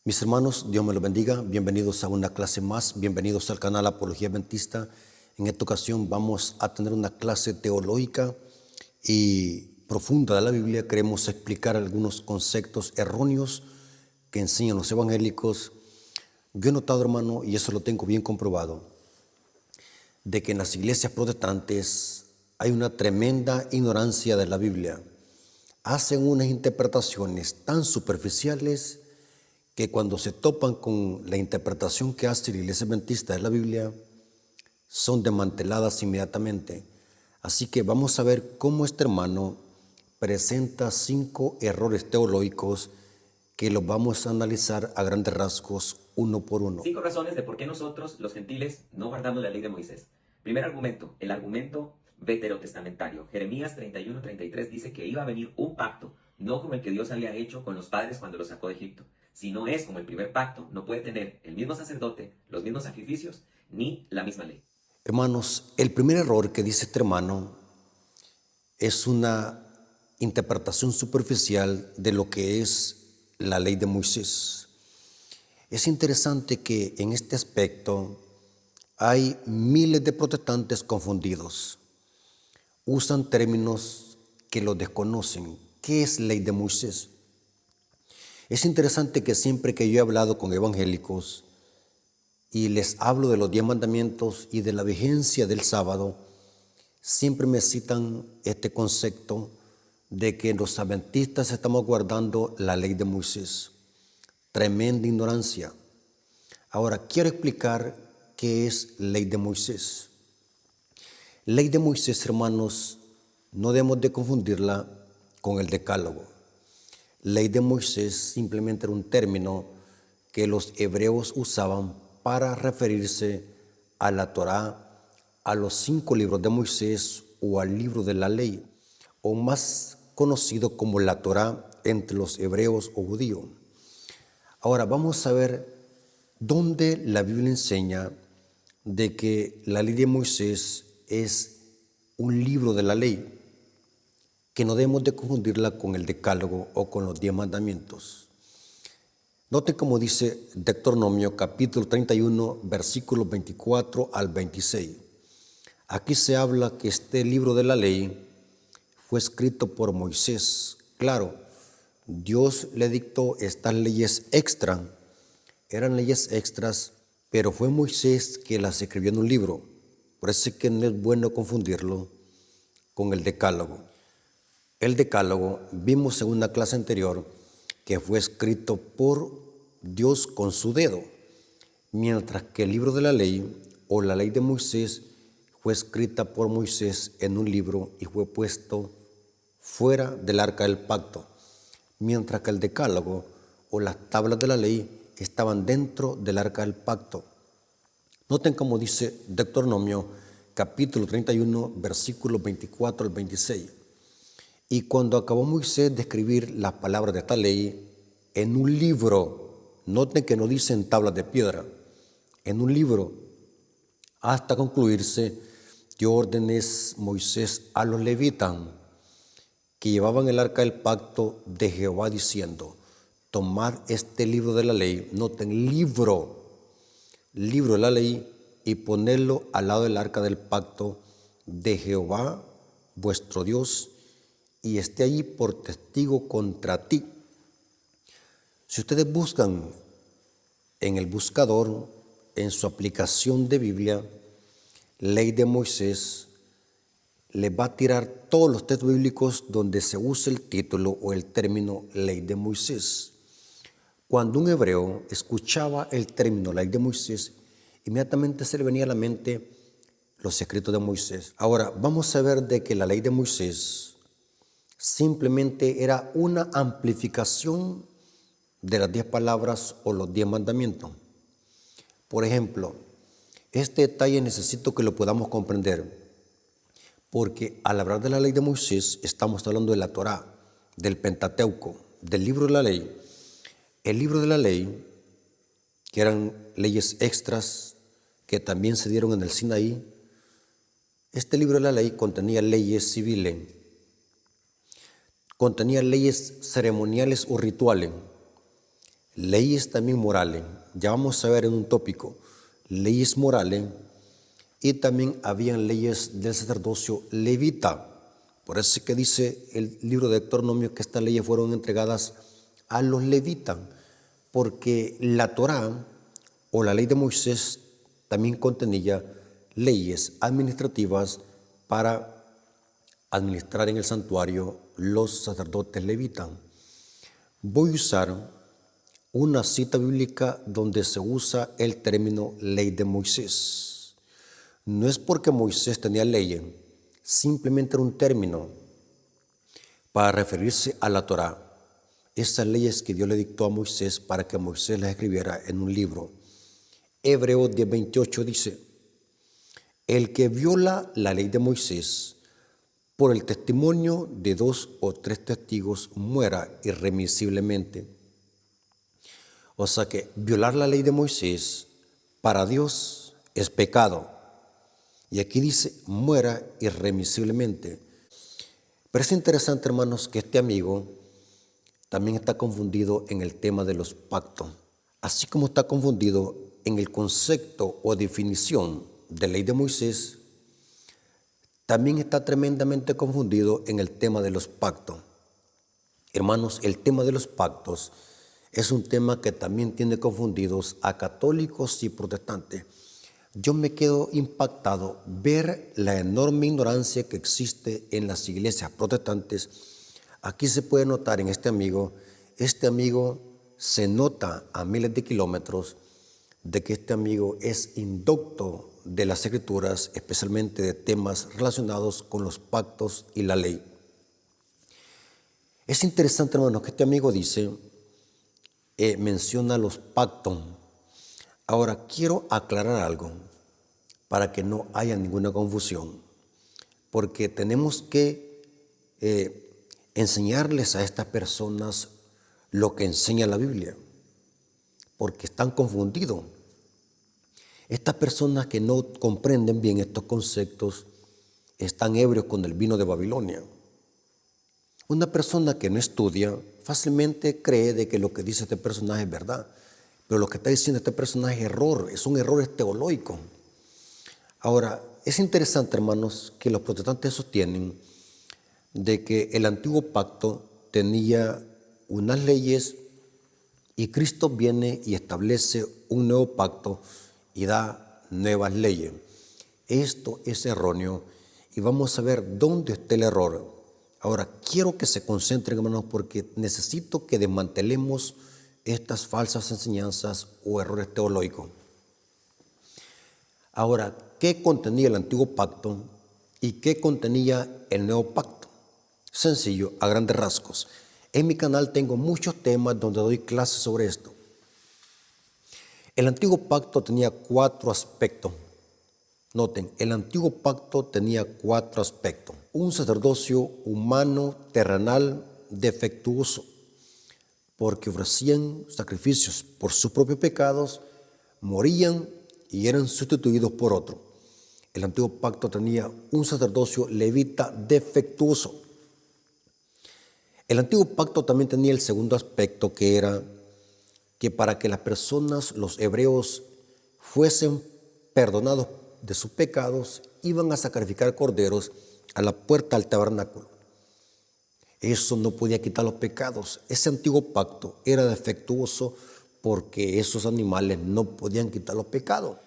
Mis hermanos, Dios me los bendiga. Bienvenidos a una clase más. Bienvenidos al canal Apología Adventista. En esta ocasión vamos a tener una clase teológica y profunda de la Biblia. Queremos explicar algunos conceptos erróneos que enseñan los evangélicos. Yo he notado, hermano, y eso lo tengo bien comprobado, de que en las iglesias protestantes hay una tremenda ignorancia de la Biblia. Hacen unas interpretaciones tan superficiales que cuando se topan con la interpretación que hace la Iglesia Adventista de la Biblia, son desmanteladas inmediatamente. Así que vamos a ver cómo este hermano presenta 5 errores teológicos que los vamos a analizar a grandes rasgos uno por uno. 5 razones de por qué nosotros, los gentiles, no guardamos la ley de Moisés. Primer argumento, el argumento veterotestamentario. Jeremías 31:33 dice que iba a venir un pacto, no como el que Dios había hecho con los padres cuando los sacó de Egipto. Si no es como el primer pacto, no puede tener el mismo sacerdote, los mismos sacrificios, ni la misma ley. Hermanos, el primer error que dice este hermano es una interpretación superficial de lo que es la ley de Moisés. Es interesante que en este aspecto hay miles de protestantes confundidos. Usan términos que los desconocen. ¿Qué es ley de Moisés? Es interesante que siempre que yo he hablado con evangélicos y les hablo de los 10 mandamientos y de la vigencia del sábado, siempre me citan este concepto de que los adventistas estamos guardando la ley de Moisés. Tremenda ignorancia. Ahora, quiero explicar qué es ley de Moisés. Ley de Moisés, hermanos, no debemos de confundirla con el decálogo. Ley de Moisés simplemente era un término que los hebreos usaban para referirse a la Torá, a los 5 libros de Moisés o al libro de la ley, o más conocido como la Torá entre los hebreos o judíos. Ahora vamos a ver dónde la Biblia enseña de que la ley de Moisés es un libro de la ley, que no debemos de confundirla con el decálogo o con los 10 mandamientos. Noten cómo dice Deuteronomio capítulo 31, versículos 24 al 26. Aquí se habla que este libro de la ley fue escrito por Moisés. Claro, Dios le dictó estas leyes extra, eran leyes extras, pero fue Moisés que las escribió en un libro. Por eso es que no es bueno confundirlo con el decálogo. El decálogo, vimos en una clase anterior, que fue escrito por Dios con su dedo, mientras que el libro de la ley o la ley de Moisés fue escrita por Moisés en un libro y fue puesto fuera del arca del pacto, mientras que el decálogo o las tablas de la ley estaban dentro del arca del pacto. Noten cómo dice Deuteronomio capítulo 31, versículos 24 al 26. Y cuando acabó Moisés de escribir las palabras de esta ley en un libro, noten que no dice en tablas de piedra, en un libro, hasta concluirse, dio órdenes Moisés a los levitas que llevaban el arca del pacto de Jehová, diciendo: tomad este libro de la ley, noten libro de la ley, y ponedlo al lado del arca del pacto de Jehová vuestro Dios, y esté allí por testigo contra ti. Si ustedes buscan en el buscador, en su aplicación de Biblia, ley de Moisés, les va a tirar todos los textos bíblicos donde se usa el título o el término ley de Moisés. Cuando un hebreo escuchaba el término ley de Moisés, inmediatamente se le venía a la mente los escritos de Moisés. Ahora, vamos a ver de que la ley de Moisés simplemente era una amplificación de las 10 palabras o los 10 mandamientos. Por ejemplo, este detalle necesito que lo podamos comprender, porque al hablar de la ley de Moisés estamos hablando de la Torá, del Pentateuco, del libro de la ley. El libro de la ley, que eran leyes extras que también se dieron en el Sinaí, este libro de la ley contenía leyes civiles, contenía leyes ceremoniales o rituales. leyes también morales. Ya vamos a ver en un tópico, leyes morales, y también habían leyes del sacerdocio levita. Por eso es que dice el libro de Deuteronomio que estas leyes fueron entregadas a los levitas, porque la Torá o la ley de Moisés también contenía leyes administrativas para administrar en el santuario los sacerdotes levitas. Voy a usar una cita bíblica donde se usa el término ley de Moisés. No es porque Moisés tenía leyes, simplemente era un término para referirse a la Torá. Esas leyes que Dios le dictó a Moisés para que Moisés las escribiera en un libro. Hebreos 10:28 dice: el que viola la ley de Moisés por el testimonio de 2 o 3 testigos muera irremisiblemente. O sea que violar la ley de Moisés para Dios es pecado. Y aquí dice muera irremisiblemente. Pero es interesante, hermanos, que este amigo también está confundido en el tema de los pactos, así como está confundido en el concepto o definición de ley de Moisés. También está tremendamente confundido en el tema de los pactos. Hermanos, el tema de los pactos es un tema que también tiene confundidos a católicos y protestantes. Yo me quedo impactado ver la enorme ignorancia que existe en las iglesias protestantes. Aquí se puede notar en este amigo se nota a miles de kilómetros de que este amigo es indocto de las escrituras, especialmente de temas relacionados con los pactos y la ley. Es interesante, hermanos, que este amigo dice, menciona los pactos. Ahora, quiero aclarar algo para que no haya ninguna confusión, porque tenemos que enseñarles a estas personas lo que enseña la Biblia, porque están confundidos. Estas personas que no comprenden bien estos conceptos están ebrios con el vino de Babilonia. Una persona que no estudia fácilmente cree de que lo que dice este personaje es verdad, pero lo que está diciendo este personaje es error, son errores teológicos. Ahora, es interesante, hermanos, que los protestantes sostienen de que el antiguo pacto tenía unas leyes y Cristo viene y establece un nuevo pacto y da nuevas leyes. Esto es erróneo y vamos a ver dónde está el error. Ahora, quiero que se concentren, hermanos, porque necesito que desmantelemos estas falsas enseñanzas o errores teológicos. Ahora, ¿qué contenía el antiguo pacto y qué contenía el nuevo pacto? Sencillo, a grandes rasgos. En mi canal tengo muchos temas donde doy clases sobre esto. El antiguo pacto tenía 4 aspectos. Noten, el antiguo pacto tenía 4 aspectos. Un sacerdocio humano, terrenal, defectuoso, porque ofrecían sacrificios por sus propios pecados, morían y eran sustituidos por otro. El antiguo pacto tenía un sacerdocio levita defectuoso. El antiguo pacto también tenía el segundo aspecto, que era que para que las personas, los hebreos, fuesen perdonados de sus pecados, iban a sacrificar corderos a la puerta del tabernáculo. Eso no podía quitar los pecados. Ese antiguo pacto era defectuoso porque esos animales no podían quitar los pecados.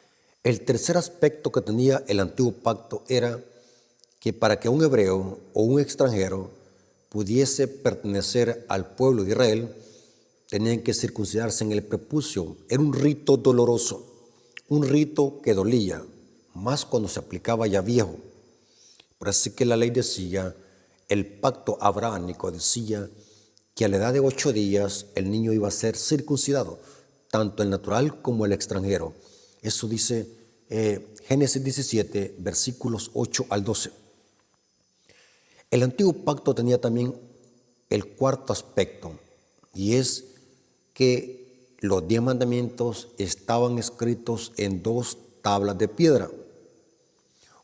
El tercer aspecto que tenía el antiguo pacto era que para que un hebreo o un extranjero pudiese pertenecer al pueblo de Israel, tenían que circuncidarse en el prepucio. Era un rito doloroso, un rito que dolía, más cuando se aplicaba ya viejo. Por así que la ley decía, el pacto abrahámico decía que a la edad de 8 días el niño iba a ser circuncidado, tanto el natural como el extranjero. Eso dice Génesis 17, versículos 8 al 12. El antiguo pacto tenía también el cuarto aspecto, y es que los 10 mandamientos estaban escritos en 2 tablas de piedra.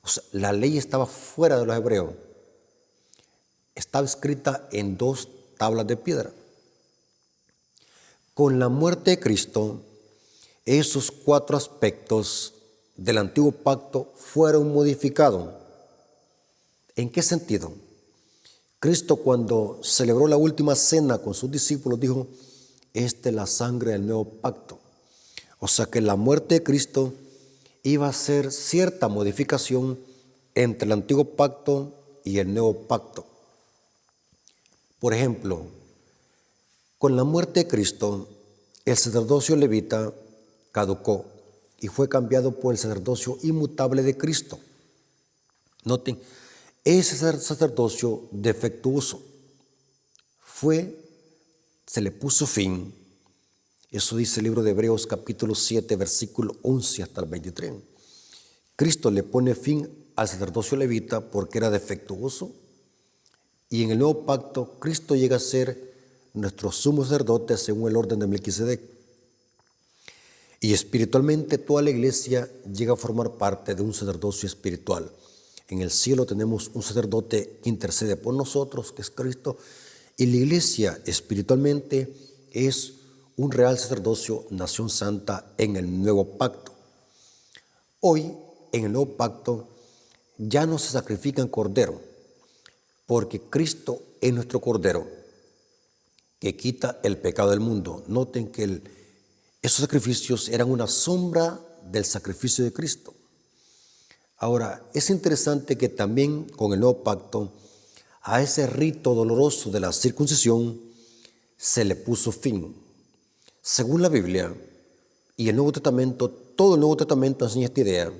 O sea, la ley estaba fuera de los hebreos. Estaba escrita en 2 tablas de piedra. Con la muerte de Cristo, esos 4 aspectos del antiguo pacto fueron modificados. ¿En qué sentido? Cristo, cuando celebró la última cena con sus discípulos, dijo: esta es la sangre del nuevo pacto. O sea que la muerte de Cristo iba a ser cierta modificación entre el antiguo pacto y el nuevo pacto. Por ejemplo, con la muerte de Cristo, el sacerdocio levita caducó y fue cambiado por el sacerdocio inmutable de Cristo. Noten, ese sacerdocio defectuoso se le puso fin. Eso dice el libro de Hebreos capítulo 7, versículo 11 hasta el 23. Cristo le pone fin al sacerdocio levita porque era defectuoso, y en el nuevo pacto Cristo llega a ser nuestro sumo sacerdote según el orden de Melquisedec. Y espiritualmente toda la iglesia llega a formar parte de un sacerdocio espiritual. En el cielo tenemos un sacerdote que intercede por nosotros, que es Cristo, y la iglesia espiritualmente es un real sacerdocio, nación santa en el nuevo pacto. Hoy, en el nuevo pacto, ya no se sacrifican corderos, porque Cristo es nuestro cordero que quita el pecado del mundo. Noten que esos sacrificios eran una sombra del sacrificio de Cristo. Ahora, es interesante que también con el nuevo pacto, a ese rito doloroso de la circuncisión se le puso fin. Según la Biblia y el Nuevo Testamento, todo el Nuevo Testamento enseña esta idea,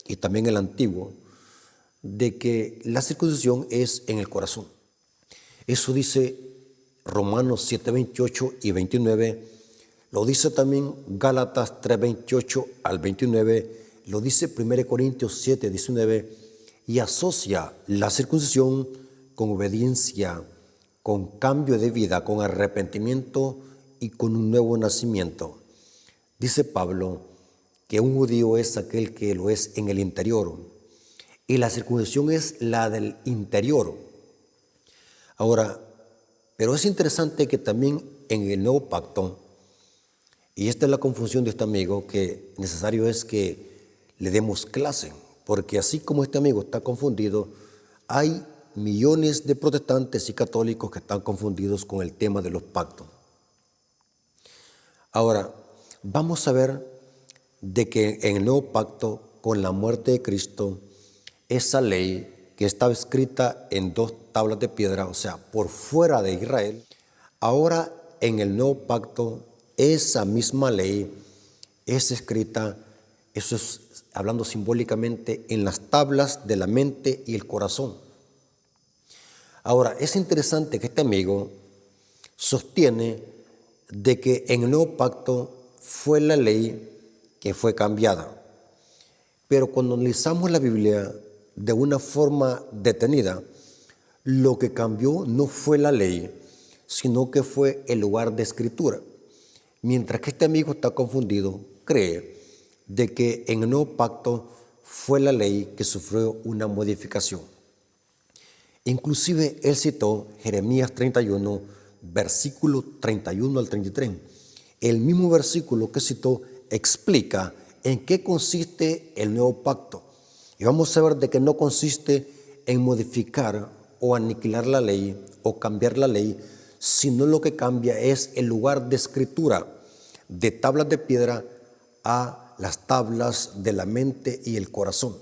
y también el Antiguo, de que la circuncisión es en el corazón. Eso dice Romanos 7, 28 y 29, lo dice también Gálatas 3, 28 al 29, lo dice 1 Corintios 7, 19, y asocia la circuncisión con obediencia, con cambio de vida, con arrepentimiento y con un nuevo nacimiento. Dice Pablo que un judío es aquel que lo es en el interior, y la circuncisión es la del interior. Ahora, pero es interesante que también en el nuevo pacto, y esta es la confusión de este amigo, que necesario es que le demos clase, porque así como este amigo está confundido, hay millones de protestantes y católicos que están confundidos con el tema de los pactos. Ahora, vamos a ver de que en el nuevo pacto, con la muerte de Cristo, esa ley que estaba escrita en 2 tablas de piedra, o sea, por fuera de Israel, ahora en el nuevo pacto, esa misma ley es escrita, eso es hablando simbólicamente, en las tablas de la mente y el corazón. Ahora, es interesante que este amigo sostiene de que en el nuevo pacto fue la ley que fue cambiada. Pero cuando analizamos la Biblia de una forma detenida, lo que cambió no fue la ley, sino que fue el lugar de escritura. Mientras que este amigo está confundido, cree de que en el nuevo pacto fue la ley que sufrió una modificación. Inclusive él citó Jeremías 31, versículo 31 al 33. El mismo versículo que citó explica en qué consiste el nuevo pacto. Y vamos a ver de que no consiste en modificar o aniquilar la ley o cambiar la ley, sino lo que cambia es el lugar de escritura, de tablas de piedra a las tablas de la mente y el corazón.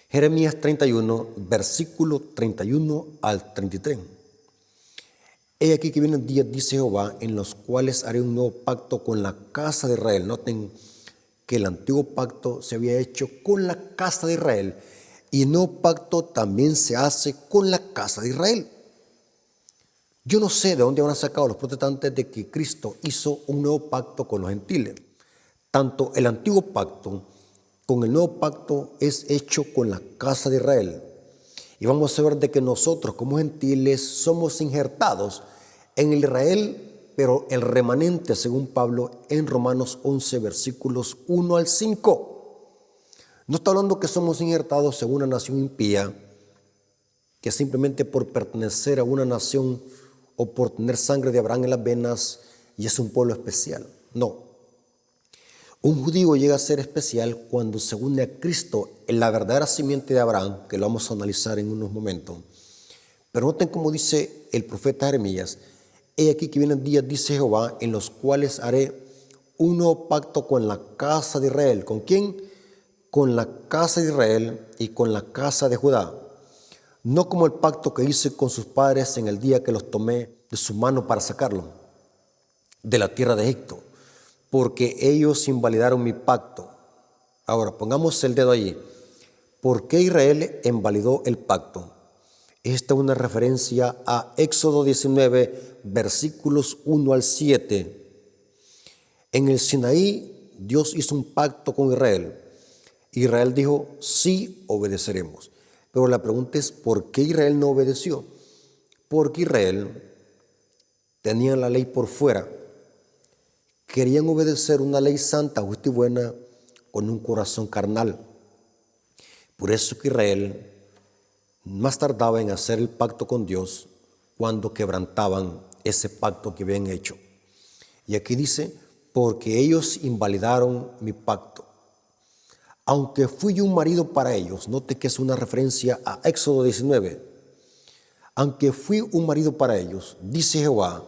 Jeremías 31, versículo 31 al 33. He aquí que vienen días, dice Jehová, en los cuales haré un nuevo pacto con la casa de Israel. Noten que el antiguo pacto se había hecho con la casa de Israel, y el nuevo pacto también se hace con la casa de Israel. Yo no sé de dónde van a sacado los protestantes de que Cristo hizo un nuevo pacto con los gentiles. Tanto el antiguo pacto con el nuevo pacto es hecho con la casa de Israel. Y vamos a ver de que nosotros como gentiles somos injertados en el Israel, pero el remanente, según Pablo, en Romanos 11, versículos 1 al 5. No está hablando que somos injertados en una nación impía, que simplemente por pertenecer a una nación o por tener sangre de Abraham en las venas y es un pueblo especial. No. Un judío llega a ser especial cuando se une a Cristo en la verdadera simiente de Abraham, que lo vamos a analizar en unos momentos. Pero noten cómo dice el profeta Jeremías: he aquí que vienen días, dice Jehová, en los cuales haré un nuevo pacto con la casa de Israel. ¿Con quién? Con la casa de Israel y con la casa de Judá. No como el pacto que hice con sus padres en el día que los tomé de su mano para sacarlos de la tierra de Egipto, porque ellos invalidaron mi pacto. Ahora, pongamos el dedo allí. ¿Por qué Israel invalidó el pacto? Esta es una referencia a Éxodo 19, versículos 1 al 7. En el Sinaí, Dios hizo un pacto con Israel. Israel dijo: sí, obedeceremos. Pero la pregunta es, ¿por qué Israel no obedeció? Porque Israel tenía la ley por fuera. Querían obedecer una ley santa, justa y buena con un corazón carnal. Por eso que Israel más tardaba en hacer el pacto con Dios cuando quebrantaban ese pacto que habían hecho. Y aquí dice: porque ellos invalidaron mi pacto. Aunque fui yo un marido para ellos, note que es una referencia a Éxodo 19. Aunque fui un marido para ellos, dice Jehová,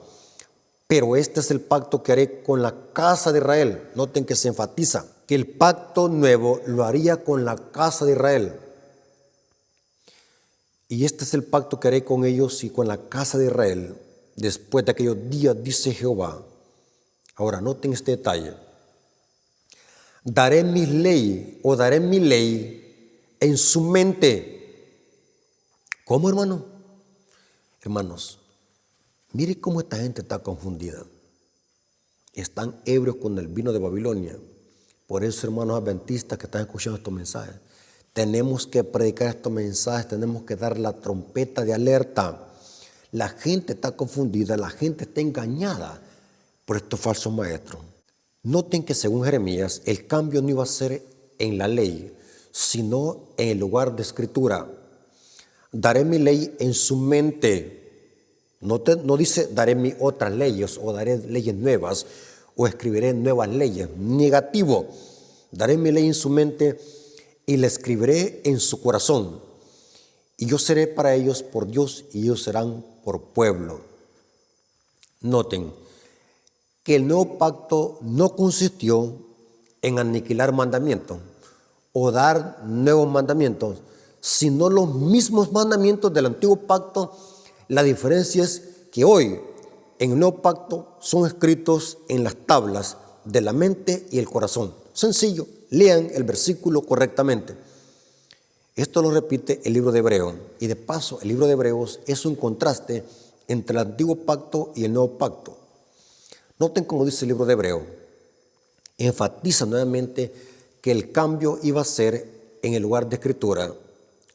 pero este es el pacto que haré con la casa de Israel. Noten que se enfatiza que el pacto nuevo lo haría con la casa de Israel. Y este es el pacto que haré con ellos y con la casa de Israel después de aquellos días, dice Jehová. Ahora, noten este detalle. Daré mi ley en su mente. ¿Cómo, hermano? Hermanos, mire cómo esta gente está confundida. Están ebrios con el vino de Babilonia. Por eso, hermanos adventistas que están escuchando estos mensajes, tenemos que predicar estos mensajes, tenemos que dar la trompeta de alerta. La gente está confundida, la gente está engañada por estos falsos maestros. Noten que según Jeremías, el cambio no iba a ser en la ley, sino en el lugar de escritura. Daré mi ley en su mente. No dice daré mis otras leyes o daré leyes nuevas o escribiré nuevas leyes. Negativo. Daré mi ley en su mente y la escribiré en su corazón. Y yo seré para ellos por Dios y ellos serán por pueblo. Noten que el nuevo pacto no consistió en aniquilar mandamientos o dar nuevos mandamientos, sino los mismos mandamientos del antiguo pacto. La diferencia es que hoy en el nuevo pacto son escritos en las tablas de la mente y el corazón. Sencillo, lean el versículo correctamente. Esto lo repite el libro de Hebreos, y de paso el libro de Hebreos es un contraste entre el antiguo pacto y el nuevo pacto. Noten cómo dice el libro de Hebreos, enfatiza nuevamente que el cambio iba a ser en el lugar de escritura,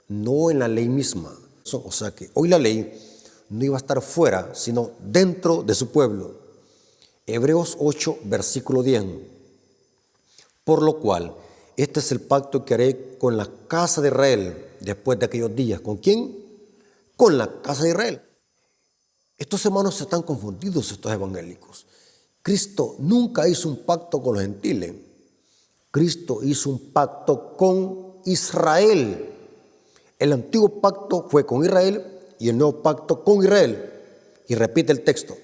no en la ley misma. O sea que hoy la ley no iba a estar fuera, sino dentro de su pueblo. Hebreos 8, versículo 10. Por lo cual, este es el pacto que haré con la casa de Israel después de aquellos días. ¿Con quién? Con la casa de Israel. Estos hermanos están confundidos, estos evangélicos. Cristo nunca hizo un pacto con los gentiles. Cristo hizo un pacto con Israel. El antiguo pacto fue con Israel y el nuevo pacto con Israel. Y repite el texto.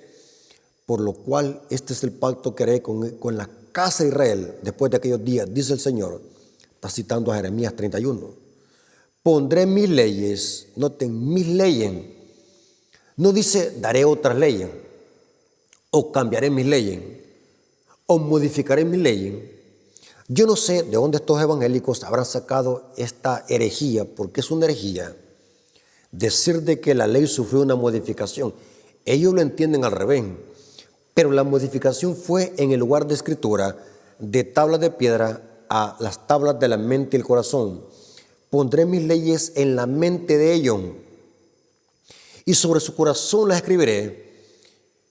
Por lo cual, este es el pacto que haré con la casa de Israel después de aquellos días, dice el Señor. Está citando a Jeremías 31. Pondré mis leyes, noten, mis leyes. No dice daré otras leyes, o cambiaré mis leyes, o modificaré mis leyes. Yo no sé de dónde estos evangélicos habrán sacado esta herejía, porque es una herejía decir de que la ley sufrió una modificación. Ellos lo entienden al revés, pero la modificación fue en el lugar de escritura, de tablas de piedra a las tablas de la mente y el corazón. Pondré mis leyes en la mente de ellos, y sobre su corazón las escribiré,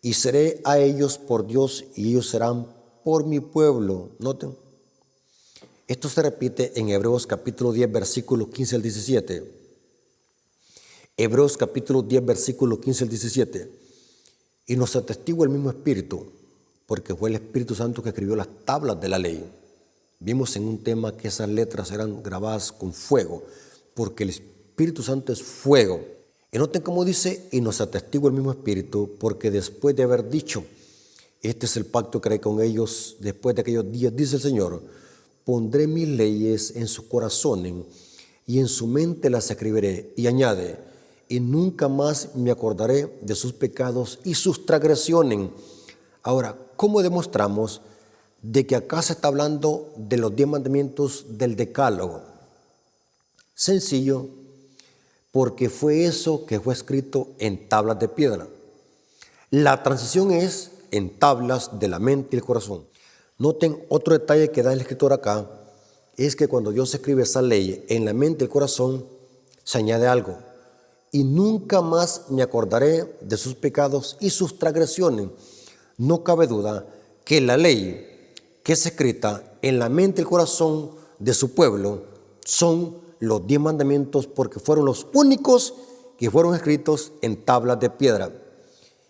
y seré a ellos por Dios, y ellos serán por mi pueblo. Noten. Esto se repite en Hebreos capítulo 10, versículos 15 al 17. Hebreos capítulo 10, versículos 15 al 17. Y nos atestigua el mismo Espíritu porque fue el Espíritu Santo que escribió las tablas de la ley. Vimos en un tema que esas letras eran grabadas con fuego, porque el Espíritu Santo es fuego. Y noten cómo dice, y nos atestigua el mismo Espíritu, porque después de haber dicho, este es el pacto que haré con ellos después de aquellos días, dice el Señor, pondré mis leyes en sus corazones y en su mente las escribiré. Y añade, y nunca más me acordaré de sus pecados y sus transgresiones. Ahora, ¿cómo demostramos de que acá se está hablando de los 10 mandamientos del Decálogo? Sencillo, porque fue eso que fue escrito en tablas de piedra. La transición es en tablas de la mente y el corazón. Noten otro detalle que da el escritor acá, es que cuando Dios escribe esa ley en la mente y el corazón, se añade algo. Y nunca más me acordaré de sus pecados y sus transgresiones. No cabe duda que la ley que es escrita en la mente y el corazón de su pueblo son los 10 mandamientos, porque fueron los únicos que fueron escritos en tablas de piedra.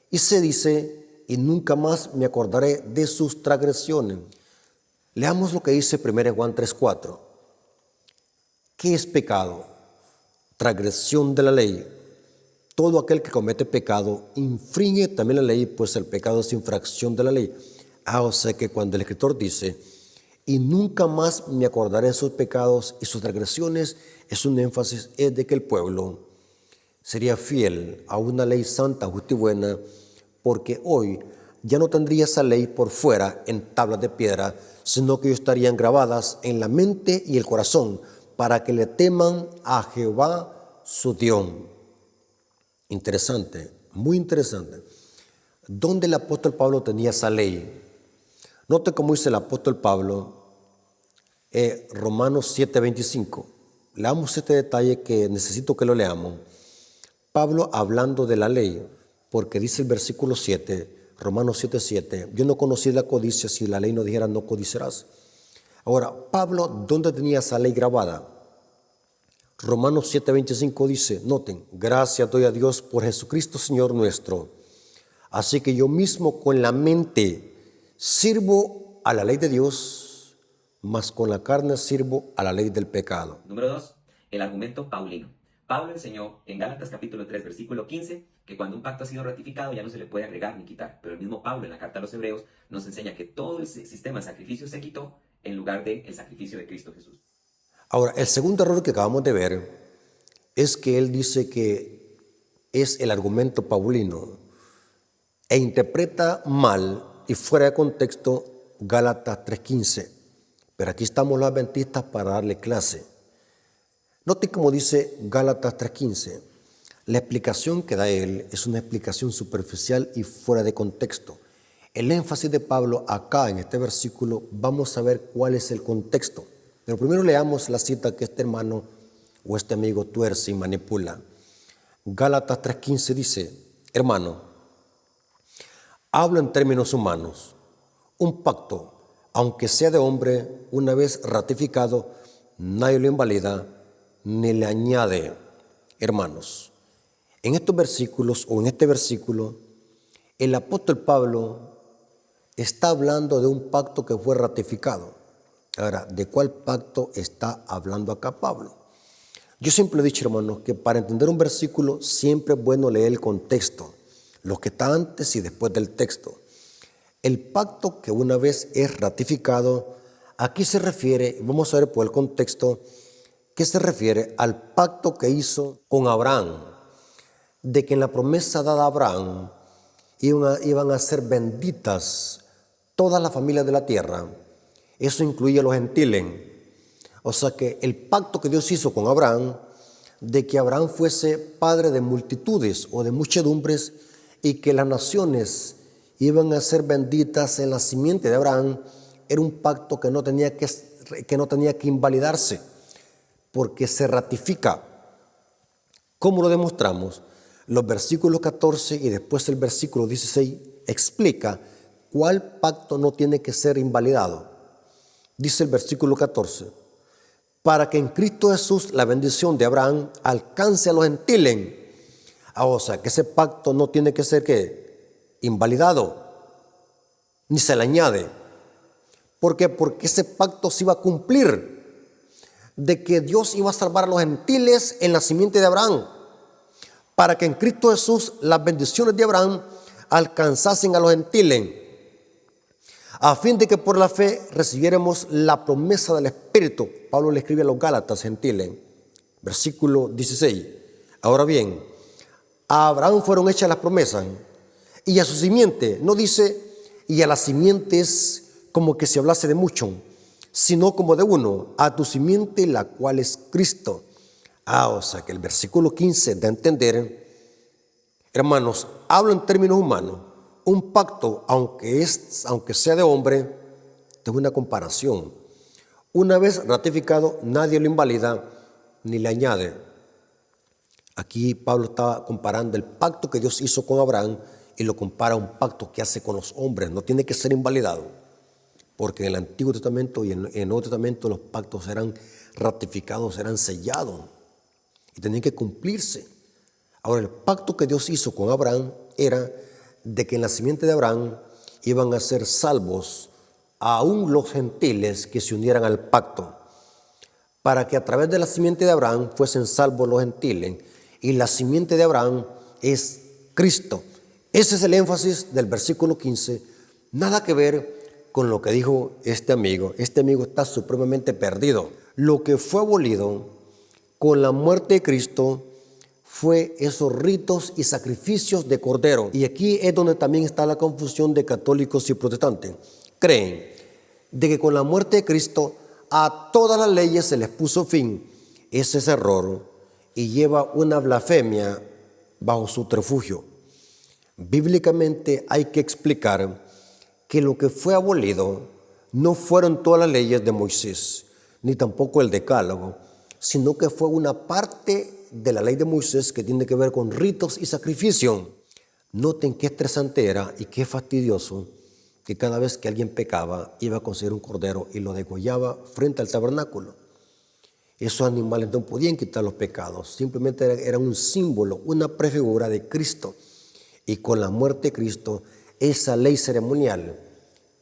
Y se dice, y nunca más me acordaré de sus transgresiones. Leamos lo que dice 1 Juan 3:4. ¿Qué es pecado? Transgresión de la ley. Todo aquel que comete pecado infringe también la ley, pues el pecado es infracción de la ley. O sea que cuando el escritor dice, y nunca más me acordaré de sus pecados y sus transgresiones, es un énfasis es de que el pueblo sería fiel a una ley santa, justa y buena, porque hoy ya no tendría esa ley por fuera en tablas de piedra, sino que ellos estarían grabadas en la mente y el corazón, para que le teman a Jehová su Dios. Interesante, muy interesante. ¿Dónde el apóstol Pablo tenía esa ley? Note cómo dice el apóstol Pablo, Romanos 7:25. Leamos este detalle que necesito que lo leamos. Pablo hablando de la ley, porque dice el versículo 7, Romanos 7:7, yo no conocí la codicia si la ley no dijera no codiciarás. Ahora, Pablo, ¿dónde tenía esa ley grabada? Romanos 7:25 dice, noten, gracias doy a Dios por Jesucristo Señor nuestro. Así que yo mismo con la mente sirvo a la ley de Dios, mas con la carne sirvo a la ley del pecado. Número 2, el argumento paulino. Pablo enseñó en Gálatas capítulo 3, versículo 15, que cuando un pacto ha sido ratificado ya no se le puede agregar ni quitar. Pero el mismo Pablo en la carta a los Hebreos nos enseña que todo el sistema de sacrificio se quitó en lugar del sacrificio de Cristo Jesús. Ahora, el segundo error que acabamos de ver es que él dice que es el argumento paulino e interpreta mal y fuera de contexto Gálatas 3:15. Pero aquí estamos los adventistas para darle clase. Note cómo dice Gálatas 3:15. La explicación que da él es una explicación superficial y fuera de contexto. El énfasis de Pablo acá en este versículo, vamos a ver cuál es el contexto. Pero primero leamos la cita que este hermano o este amigo tuerce y manipula. Gálatas 3:15 dice, hermano, hablo en términos humanos. Un pacto, aunque sea de hombre, una vez ratificado, nadie lo invalida ni le añade. Hermanos, en estos versículos o en este versículo, el apóstol Pablo está hablando de un pacto que fue ratificado. Ahora, ¿de cuál pacto está hablando acá Pablo? Yo siempre he dicho, hermanos, que para entender un versículo siempre es bueno leer el contexto, lo que está antes y después del texto. El pacto que una vez es ratificado, aquí se refiere, vamos a ver por el contexto, que se refiere al pacto que hizo con Abraham, de que en la promesa dada a Abraham iban a ser benditas todas las familias de la tierra. Eso incluye a los gentiles. O sea que el pacto que Dios hizo con Abraham, de que Abraham fuese padre de multitudes o de muchedumbres y que las naciones iban a ser benditas en la simiente de Abraham, era un pacto que no tenía que invalidarse, porque se ratifica. ¿Cómo lo demostramos? Los versículos 14 y después el versículo 16 explica cuál pacto no tiene que ser invalidado. Dice el versículo 14, para que en Cristo Jesús la bendición de Abraham alcance a los gentiles. O sea, que ese pacto no tiene que ser ¿qué? Invalidado. ni se le añade. ¿Por qué? Porque ese pacto se iba a cumplir, de que Dios iba a salvar a los gentiles en la simiente de Abraham, para que en Cristo Jesús las bendiciones de Abraham alcanzasen a los gentiles, a fin de que por la fe recibiéramos la promesa del Espíritu. Pablo le escribe a los Gálatas gentiles, versículo 16. Ahora bien, a Abraham fueron hechas las promesas, y a su simiente, no dice, y a la simiente es como que se hablase de mucho, sino como de uno, a tu simiente, la cual es Cristo. O sea que el versículo 15 da a entender, hermanos, hablo en términos humanos. Un pacto, aunque sea de hombre, es una comparación. Una vez ratificado, nadie lo invalida ni le añade. Aquí Pablo estaba comparando el pacto que Dios hizo con Abraham y lo compara a un pacto que hace con los hombres. No tiene que ser invalidado, porque en el Antiguo Testamento y en el Nuevo Testamento los pactos eran ratificados, eran sellados y tenían que cumplirse. Ahora, el pacto que Dios hizo con Abraham era de que en la simiente de Abraham iban a ser salvos aún los gentiles que se unieran al pacto, para que a través de la simiente de Abraham fuesen salvos los gentiles. Y la simiente de Abraham es Cristo. Ese es el énfasis del versículo 15. Nada que ver con lo que dijo este amigo. Este amigo está supremamente perdido. Lo que fue abolido con la muerte de Cristo fue esos ritos y sacrificios de cordero. Y aquí es donde también está la confusión de católicos y protestantes. Creen de que con la muerte de Cristo a todas las leyes se les puso fin. Ese es error y lleva una blasfemia bajo su refugio. Bíblicamente hay que explicar que lo que fue abolido no fueron todas las leyes de Moisés, ni tampoco el decálogo, sino que fue una parte de la ley de Moisés que tiene que ver con ritos y sacrificio. Noten qué estresante era y qué fastidioso que cada vez que alguien pecaba iba a conseguir un cordero y lo degollaba frente al tabernáculo. Esos animales no podían quitar los pecados, simplemente eran un símbolo, una prefigura de Cristo. Y con la muerte de Cristo, esa ley ceremonial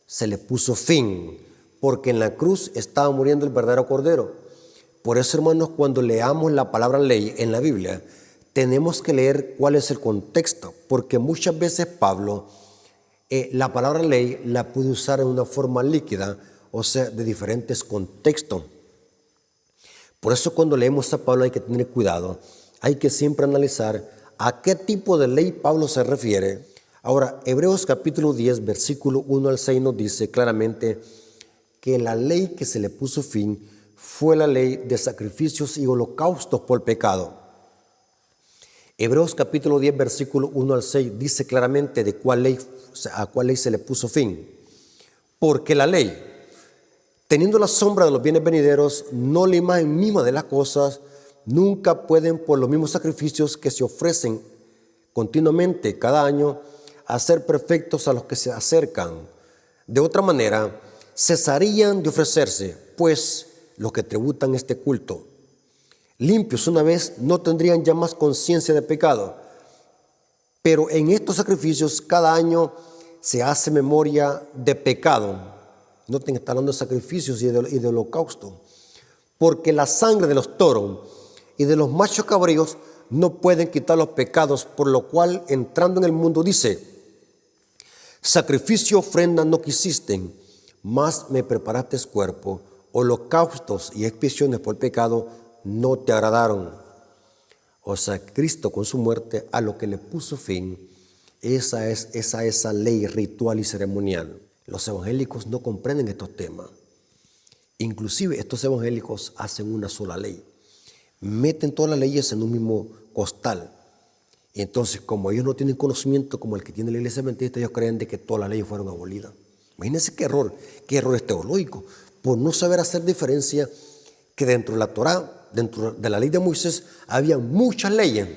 se le puso fin, porque en la cruz estaba muriendo el verdadero cordero. Por eso, hermanos, cuando leamos la palabra ley en la Biblia, tenemos que leer cuál es el contexto, porque muchas veces Pablo la palabra ley la puede usar en una forma líquida, o sea, de diferentes contextos. Por eso cuando leemos a Pablo hay que tener cuidado, hay que siempre analizar a qué tipo de ley Pablo se refiere. Ahora, Hebreos capítulo 10, versículo 1 al 6 nos dice claramente que la ley que se le puso fin fue la ley de sacrificios y holocaustos por pecado. Hebreos capítulo 10, versículo 1 al 6 dice claramente de a cuál ley se le puso fin. Porque la ley, teniendo la sombra de los bienes venideros, no la imagen misma de las cosas, nunca pueden por los mismos sacrificios que se ofrecen continuamente cada año hacer perfectos a los que se acercan. De otra manera, cesarían de ofrecerse, pues los que tributan este culto, limpios una vez, no tendrían ya más conciencia de pecado. Pero en estos sacrificios cada año se hace memoria de pecado. Noten que está hablando de sacrificios y de holocausto. Porque la sangre de los toros y de los machos cabríos no pueden quitar los pecados, por lo cual entrando en el mundo dice: sacrificio, ofrenda no quisiste, mas me preparaste cuerpo, holocaustos y expiaciones por pecado no te agradaron. O sea, Cristo con su muerte a lo que le puso fin, esa ley ritual y ceremonial. Los evangélicos no comprenden estos temas. Inclusive estos evangélicos hacen una sola ley. Meten todas las leyes en un mismo costal. Y entonces, como ellos no tienen conocimiento como el que tiene la iglesia adventista, ellos creen de que todas las leyes fueron abolidas. Imagínense qué error es teológico, por no saber hacer diferencia que dentro de la Torá, dentro de la ley de Moisés, había muchas leyes.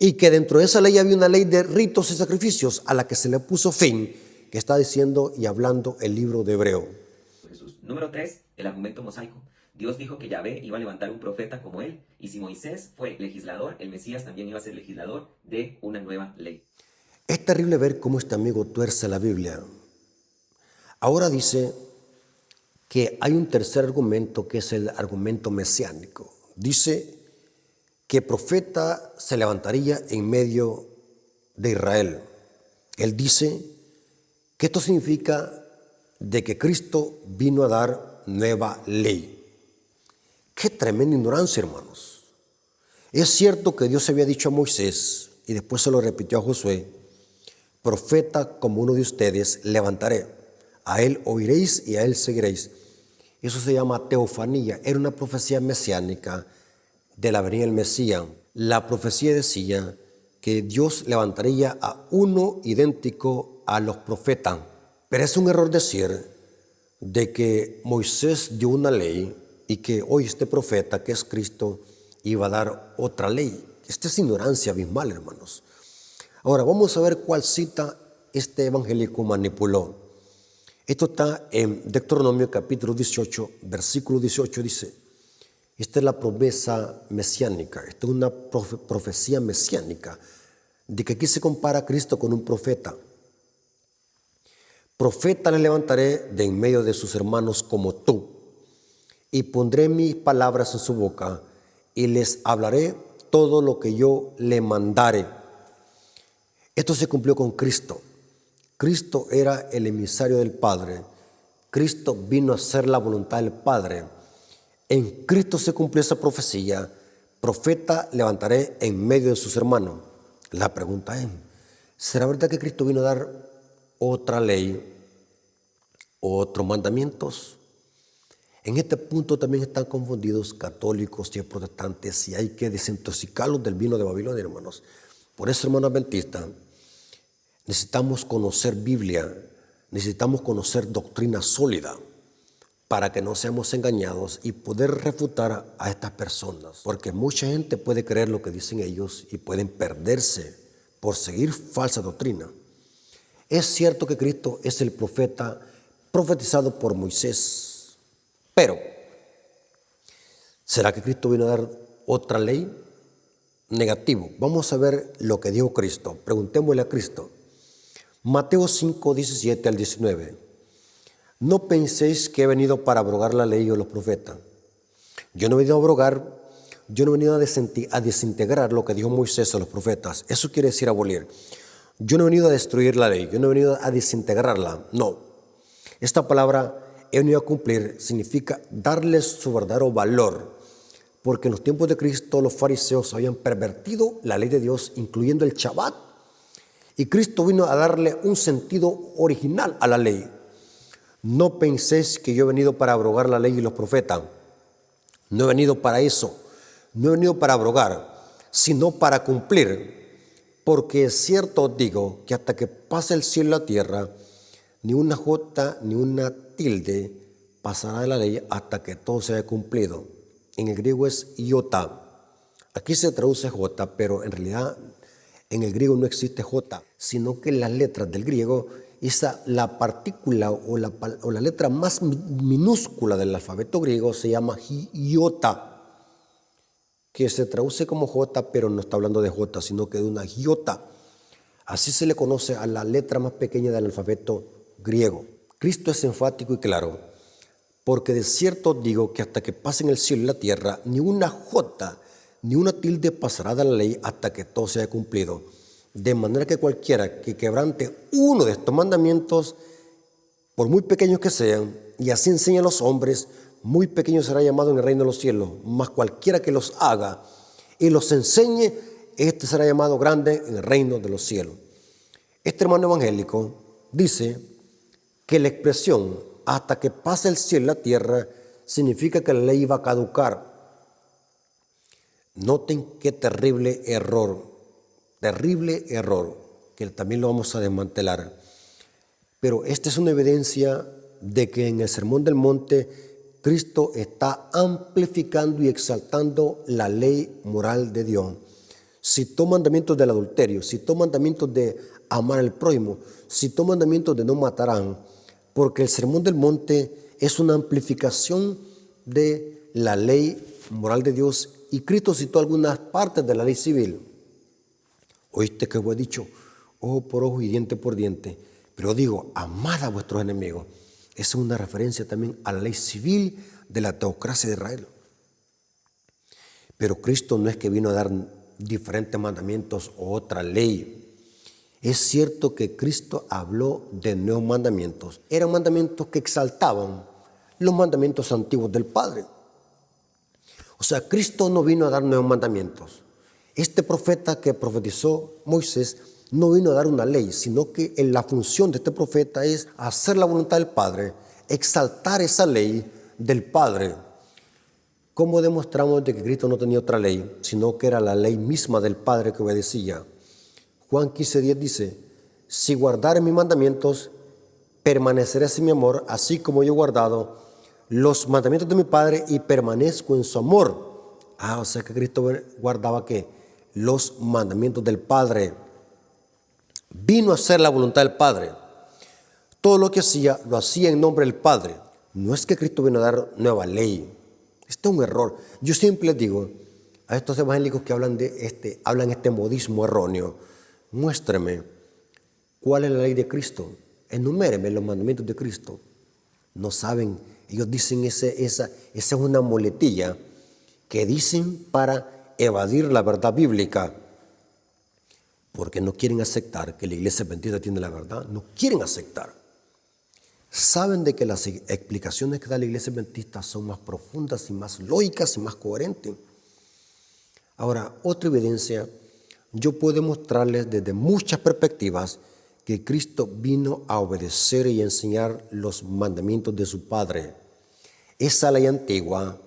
Y que dentro de esa ley había una ley de ritos y sacrificios a la que se le puso fin, que está diciendo y hablando el libro de Hebreo. Jesús. Número 3, el argumento mosaico. Dios dijo que Yahvé iba a levantar un profeta como él, y si Moisés fue legislador, el Mesías también iba a ser legislador de una nueva ley. Es terrible ver cómo este amigo tuerce la Biblia. Ahora dice que hay un tercer argumento que es el argumento mesiánico. Dice que profeta se levantaría en medio de Israel. Él dice que esto significa de que Cristo vino a dar nueva ley. ¡Qué tremenda ignorancia, hermanos! Es cierto que Dios había dicho a Moisés, y después se lo repitió a Josué: profeta como uno de ustedes levantaré, a él oiréis y a él seguiréis. Eso se llama teofanía, era una profecía mesiánica de la venida del Mesías. La profecía decía que Dios levantaría a uno idéntico a los profetas. Pero es un error decir de que Moisés dio una ley y que hoy este profeta, que es Cristo, iba a dar otra ley. Esta es ignorancia abismal, hermanos. Ahora vamos a ver cuál cita este evangélico manipuló. Esto está en Deuteronomio capítulo 18, versículo 18, dice: esta es la promesa mesiánica, esta es una profecía mesiánica, de que aquí se compara a Cristo con un profeta. Profeta le levantaré de en medio de sus hermanos como tú, y pondré mis palabras en su boca, y les hablaré todo lo que yo le mandare. Esto se cumplió con Cristo. Cristo era el emisario del Padre. Cristo vino a hacer la voluntad del Padre. En Cristo se cumplió esa profecía: profeta levantaré en medio de sus hermanos. La pregunta es: ¿será verdad que Cristo vino a dar otra ley, otros mandamientos? En este punto también están confundidos católicos y protestantes, y hay que desintoxicarlos del vino de Babilonia, hermanos. Por eso, hermanos adventistas, necesitamos conocer Biblia, necesitamos conocer doctrina sólida para que no seamos engañados y poder refutar a estas personas. Porque mucha gente puede creer lo que dicen ellos y pueden perderse por seguir falsa doctrina. Es cierto que Cristo es el profeta profetizado por Moisés, pero ¿será que Cristo vino a dar otra ley? Negativo. Vamos a ver lo que dijo Cristo. Preguntémosle a Cristo. Mateo 5, 17 al 19. No penséis que he venido para abrogar la ley o los profetas. Yo no he venido a abrogar, yo no he venido a desintegrar lo que dijo Moisés a los profetas. Eso quiere decir abolir. Yo no he venido a destruir la ley, yo no he venido a desintegrarla. No. Esta palabra he venido a cumplir significa darles su verdadero valor. Porque en los tiempos de Cristo los fariseos habían pervertido la ley de Dios, incluyendo el Shabbat. Y Cristo vino a darle un sentido original a la ley. No penséis que yo he venido para abrogar la ley y los profetas. No he venido para eso. No he venido para abrogar, sino para cumplir. Porque es cierto os digo que hasta que pase el cielo y la tierra, ni una jota ni una tilde pasará de la ley hasta que todo se haya cumplido. En el griego es iota. Aquí se traduce jota, pero en realidad en el griego no existe jota, sino que las letras del griego, la partícula o la letra más minúscula del alfabeto griego se llama iota, que se traduce como jota, pero no está hablando de jota, sino que de una iota. Así se le conoce a la letra más pequeña del alfabeto griego. Cristo es enfático y claro, porque de cierto digo que hasta que pasen el cielo y la tierra, ni una jota ni una tilde pasará de la ley hasta que todo sea cumplido. De manera que cualquiera que quebrante uno de estos mandamientos, por muy pequeños que sean, y así enseña a los hombres, muy pequeño será llamado en el reino de los cielos. Mas cualquiera que los haga y los enseñe, este será llamado grande en el reino de los cielos. Este hermano evangélico dice que la expresión hasta que pase el cielo y la tierra significa que la ley va a caducar. Noten qué terrible error, que también lo vamos a desmantelar. Pero esta es una evidencia de que en el Sermón del Monte Cristo está amplificando y exaltando la ley moral de Dios. Citó mandamientos del adulterio, citó mandamientos de amar al prójimo, citó mandamientos de no matarán, porque el Sermón del Monte es una amplificación de la ley moral de Dios. Y Cristo citó algunas partes de la ley civil. Oíste que fue dicho, ojo por ojo y diente por diente. Pero digo, amad a vuestros enemigos. Es una referencia también a la ley civil de la teocracia de Israel. Pero Cristo no es que vino a dar diferentes mandamientos o otra ley. Es cierto que Cristo habló de nuevos mandamientos. Eran mandamientos que exaltaban los mandamientos antiguos del Padre. O sea, Cristo no vino a dar nuevos mandamientos. Este profeta que profetizó Moisés no vino a dar una ley, sino que la función de este profeta es hacer la voluntad del Padre, exaltar esa ley del Padre. ¿Cómo demostramos de que Cristo no tenía otra ley, sino que era la ley misma del Padre que obedecía? Juan 15:10 dice, si guardare mis mandamientos, permaneceréis en mi amor, así como yo he guardado los mandamientos de mi Padre y permanezco en su amor. O sea que Cristo guardaba ¿qué? Los mandamientos del Padre. Vino a hacer la voluntad del Padre. Todo lo que hacía, lo hacía en nombre del Padre. No es que Cristo vino a dar nueva ley. Este es un error. Yo siempre les digo a estos evangélicos que hablan este modismo erróneo, muéstreme cuál es la ley de Cristo. Enuméreme los mandamientos de Cristo. No saben. Ellos dicen esa es una muletilla que dicen para evadir la verdad bíblica. Porque no quieren aceptar que la iglesia adventista tiene la verdad. No quieren aceptar. Saben de que las explicaciones que da la iglesia adventista son más profundas y más lógicas y más coherentes. Ahora, otra evidencia, yo puedo mostrarles desde muchas perspectivas que Cristo vino a obedecer y enseñar los mandamientos de su Padre. Esa ley antigua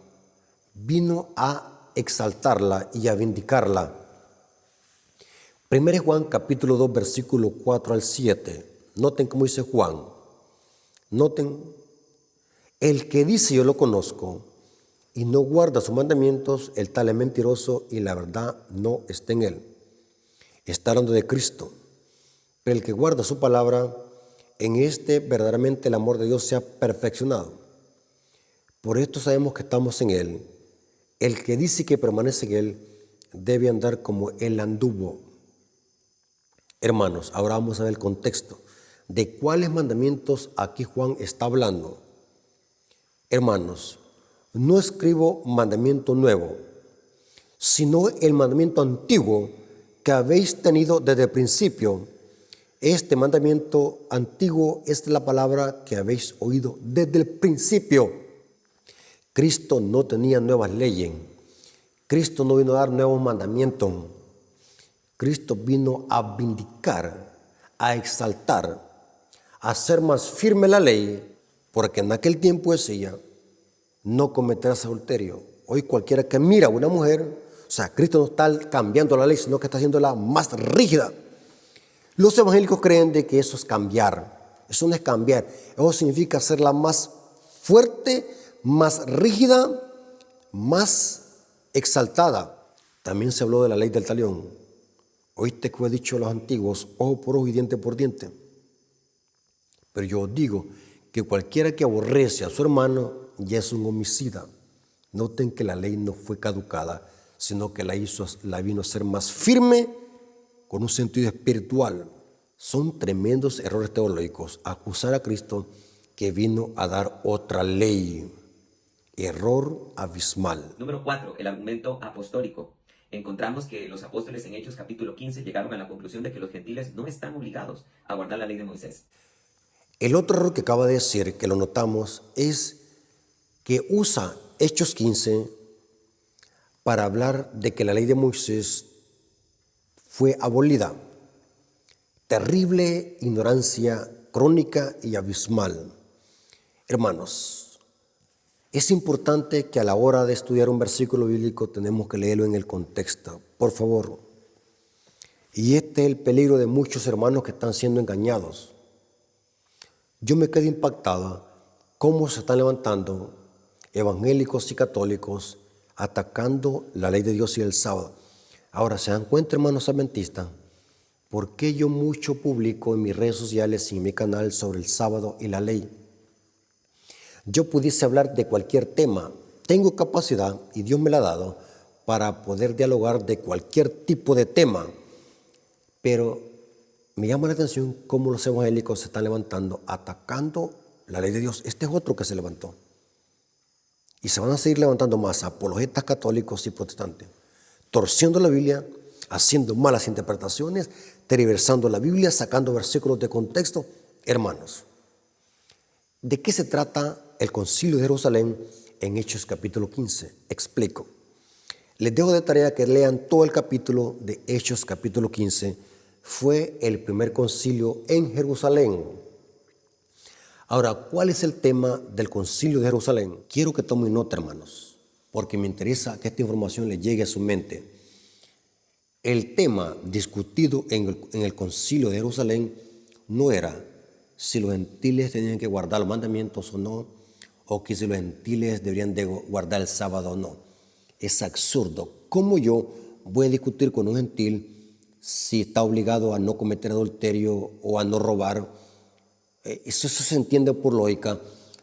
vino a exaltarla y a vindicarla. 1 Juan capítulo 2, versículo 4 al 7. Noten cómo dice Juan. Noten, el que dice yo lo conozco y no guarda sus mandamientos, el tal es mentiroso y la verdad no está en él. Está hablando de Cristo. Pero el que guarda su palabra, en este verdaderamente el amor de Dios se ha perfeccionado. Por esto sabemos que estamos en él. El que dice que permanece en él debe andar como él anduvo. Hermanos, ahora vamos a ver el contexto. ¿De cuáles mandamientos aquí Juan está hablando? Hermanos, no escribo mandamiento nuevo, sino el mandamiento antiguo que habéis tenido desde el principio. Este mandamiento antiguo es la palabra que habéis oído desde el principio. Cristo no tenía nuevas leyes. Cristo no vino a dar nuevos mandamientos. Cristo vino a vindicar, a exaltar, a hacer más firme la ley, porque en aquel tiempo decía, no cometerás adulterio. Hoy cualquiera que mira a una mujer, o sea, Cristo no está cambiando la ley, sino que está haciéndola más rígida. Los evangélicos creen de que eso es cambiar. Eso no es cambiar. Eso significa hacerla más fuerte, más rígida, más exaltada. También se habló de la ley del talión. Oíste que he dicho a los antiguos, ojo por ojo y diente por diente. Pero yo os digo que cualquiera que aborrece a su hermano ya es un homicida. Noten que la ley no fue caducada, sino que la vino a ser más firme con un sentido espiritual. Son tremendos errores teológicos acusar a Cristo que vino a dar otra ley. Error abismal. Número 4, el argumento apostólico. Encontramos que los apóstoles en Hechos capítulo 15 llegaron a la conclusión de que los gentiles no están obligados a guardar la ley de Moisés. El otro error que acaba de decir, que lo notamos, es que usa Hechos 15 para hablar de que la ley de Moisés fue abolida. Terrible ignorancia crónica y abismal. Hermanos, es importante que a la hora de estudiar un versículo bíblico tenemos que leerlo en el contexto, por favor. Y este es el peligro de muchos hermanos que están siendo engañados. Yo me quedo impactado cómo se están levantando evangélicos y católicos atacando la ley de Dios y el sábado. Ahora, ¿se dan cuenta, hermanos adventistas? ¿Por qué yo mucho publico en mis redes sociales y en mi canal sobre el sábado y la ley? Yo pudiese hablar de cualquier tema. Tengo capacidad, y Dios me la ha dado, para poder dialogar de cualquier tipo de tema. Pero me llama la atención cómo los evangélicos se están levantando, atacando la ley de Dios. Este es otro que se levantó. Y se van a seguir levantando más apologetas católicos y protestantes, torciendo la Biblia, haciendo malas interpretaciones, tergiversando la Biblia, sacando versículos de contexto. Hermanos, ¿de qué se trata el Concilio de Jerusalén en Hechos capítulo 15? Explico. Les dejo de tarea que lean todo el capítulo de Hechos capítulo 15. Fue el primer concilio en Jerusalén. Ahora, ¿cuál es el tema del Concilio de Jerusalén? Quiero que tomen nota, hermanos, porque me interesa que esta información les llegue a su mente. El tema discutido en el Concilio de Jerusalén no era si los gentiles tenían que guardar los mandamientos o no, o que si los gentiles deberían de guardar el sábado o no. Es absurdo. ¿Cómo yo voy a discutir con un gentil si está obligado a no cometer adulterio o a no robar? Eso se entiende por lógica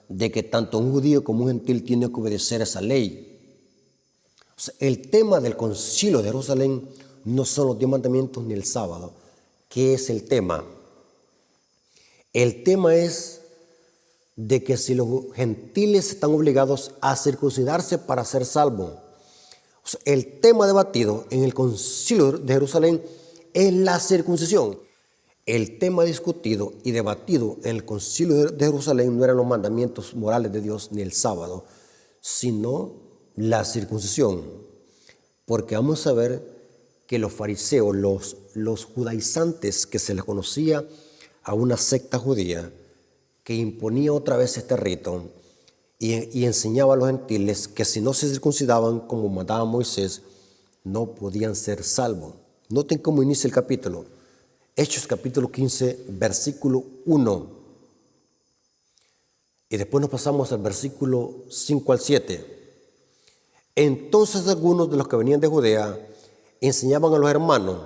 de que tanto un judío como un gentil tiene que obedecer a esa ley. O sea, el tema del Concilio de Jerusalén no son los 10 mandamientos ni el sábado. ¿Qué es el tema? El tema es de que si los gentiles están obligados a circuncidarse para ser salvos. O sea, el tema debatido en el Concilio de Jerusalén es la circuncisión. El tema discutido y debatido en el Concilio de Jerusalén no eran los mandamientos morales de Dios ni el sábado, sino la circuncisión. Porque vamos a ver que los fariseos, los judaizantes, que se les conocía a una secta judía que imponía otra vez este rito y enseñaba a los gentiles que si no se circuncidaban como mandaba Moisés, no podían ser salvos. Noten cómo inicia el capítulo. Hechos capítulo 15, versículo 1. Y después nos pasamos al versículo 5 al 7. Entonces algunos de los que venían de Judea enseñaban a los hermanos: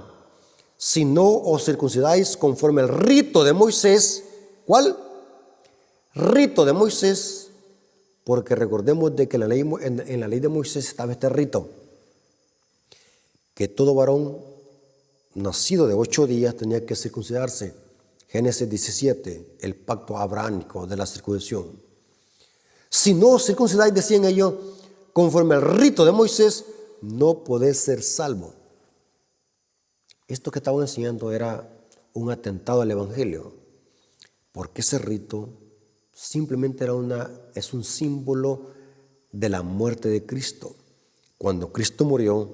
si no os circuncidáis conforme al rito de Moisés. ¿Cuál? Rito de Moisés. Porque recordemos de que en la ley de Moisés estaba este rito, que todo varón nacido de 8 días tenía que circuncidarse. Génesis 17, el pacto abrahámico de la circuncisión. Si no os circuncidáis, decían ellos, conforme al rito de Moisés, no podéis ser salvo. Esto que estaban enseñando era un atentado al evangelio, porque ese rito simplemente es un símbolo de la muerte de Cristo. Cuando Cristo murió,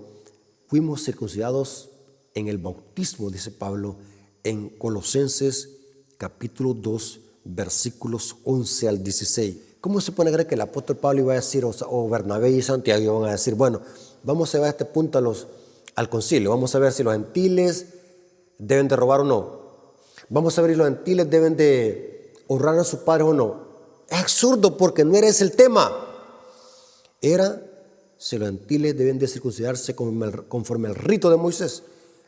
fuimos circuncidados en el bautismo, dice Pablo, en Colosenses capítulo 2, versículos 11 al 16. ¿Cómo se puede creer que el apóstol Pablo iba a decir, o Bernabé y Santiago iban a decir, bueno, vamos a llevar este punto al concilio, vamos a ver si los gentiles deben de robar o no, vamos a ver si los gentiles deben de honrar a sus padres o no? Es absurdo, porque no era ese el tema. Era si los gentiles deben de circuncidarse conforme al rito de Moisés.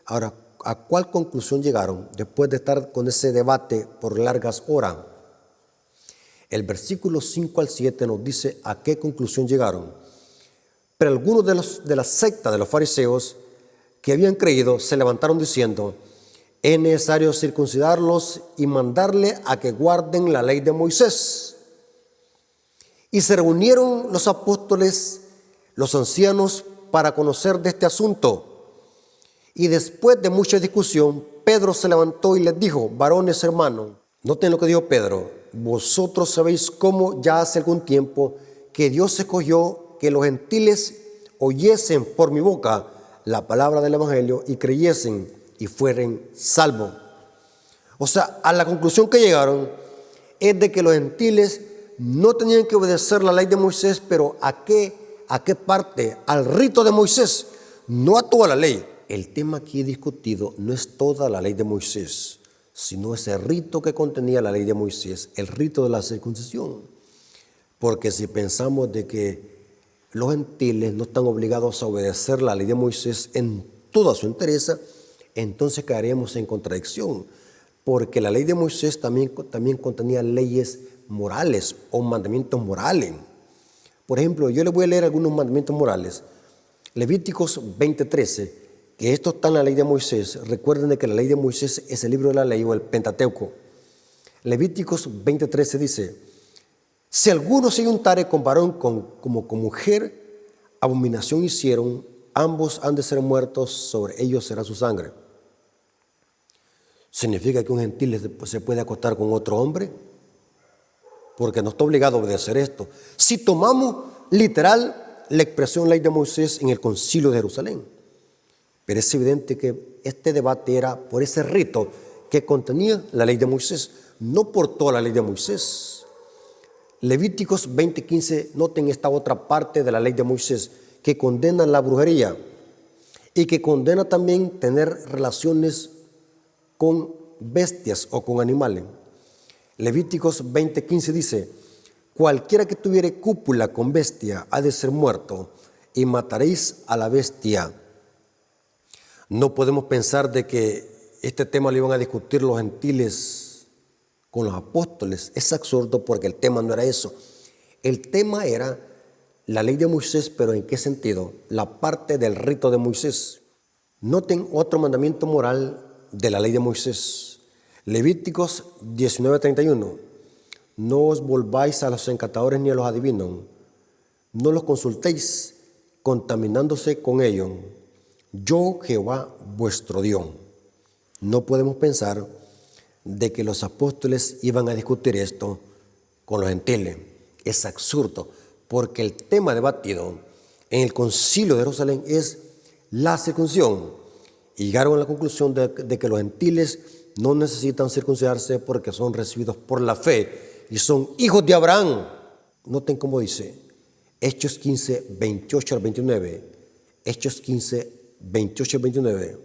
Ahora, ¿a cuál conclusión llegaron después de estar con ese debate por largas horas? El versículo 5 al 7 nos dice a qué conclusión llegaron. Pero algunos de la secta de los fariseos que habían creído se levantaron diciendo: es necesario circuncidarlos y mandarle a que guarden la ley de Moisés. Y se reunieron los apóstoles, los ancianos, para conocer de este asunto. Y después de mucha discusión, Pedro se levantó y les dijo: varones hermanos, noten lo que dijo Pedro: vosotros sabéis cómo ya hace algún tiempo que Dios escogió que los gentiles oyesen por mi boca la palabra del evangelio y creyesen y fueren salvos. O sea, a la conclusión que llegaron es de que los gentiles no tenían que obedecer la ley de Moisés, pero ¿a qué parte? Al rito de Moisés, no a toda la ley. El tema aquí discutido no es toda la ley de Moisés, sino ese rito que contenía la ley de Moisés, el rito de la circuncisión. Porque si pensamos de que los gentiles no están obligados a obedecer la ley de Moisés en toda su entereza, entonces caeremos en contradicción, porque la ley de Moisés también contenía leyes morales o mandamientos morales. Por ejemplo, yo les voy a leer algunos mandamientos morales. Levíticos 20:13, que esto está en la ley de Moisés. Recuerden que la ley de Moisés es el libro de la ley o el Pentateuco. Levíticos 20:13 dice: Si alguno se untare con varón como con mujer, abominación hicieron, ambos han de ser muertos, sobre ellos será su sangre. ¿Significa que un gentil se puede acostar con otro hombre? Porque no está obligado a obedecer esto. Si tomamos literal la expresión ley de Moisés en el Concilio de Jerusalén, pero es evidente que este debate era por ese rito que contenía la ley de Moisés, no por toda la ley de Moisés. Levíticos 20:15, noten esta otra parte de la ley de Moisés, que condena la brujería y que condena también tener relaciones con bestias o con animales. Levíticos 20:15 dice: cualquiera que tuviere cúpula con bestia ha de ser muerto, y mataréis a la bestia. No podemos pensar de que este tema lo iban a discutir los gentiles con los apóstoles. Es absurdo, porque el tema no era eso. El tema era la ley de Moisés, pero ¿en qué sentido? La parte del rito de Moisés. Noten otro mandamiento moral de la ley de Moisés. Levíticos 19:31. No os volváis a los encantadores ni a los adivinos. No los consultéis, contaminándose con ellos. Yo, Jehová, vuestro Dios. No podemos pensar de que los apóstoles iban a discutir esto con los gentiles. Es absurdo, porque el tema debatido en el Concilio de Jerusalén es la circuncisión. Y llegaron a la conclusión de que los gentiles no necesitan circuncidarse porque son recibidos por la fe y son hijos de Abraham. Noten cómo dice Hechos 15, 28 al 29. Hechos 15, 28 al 29.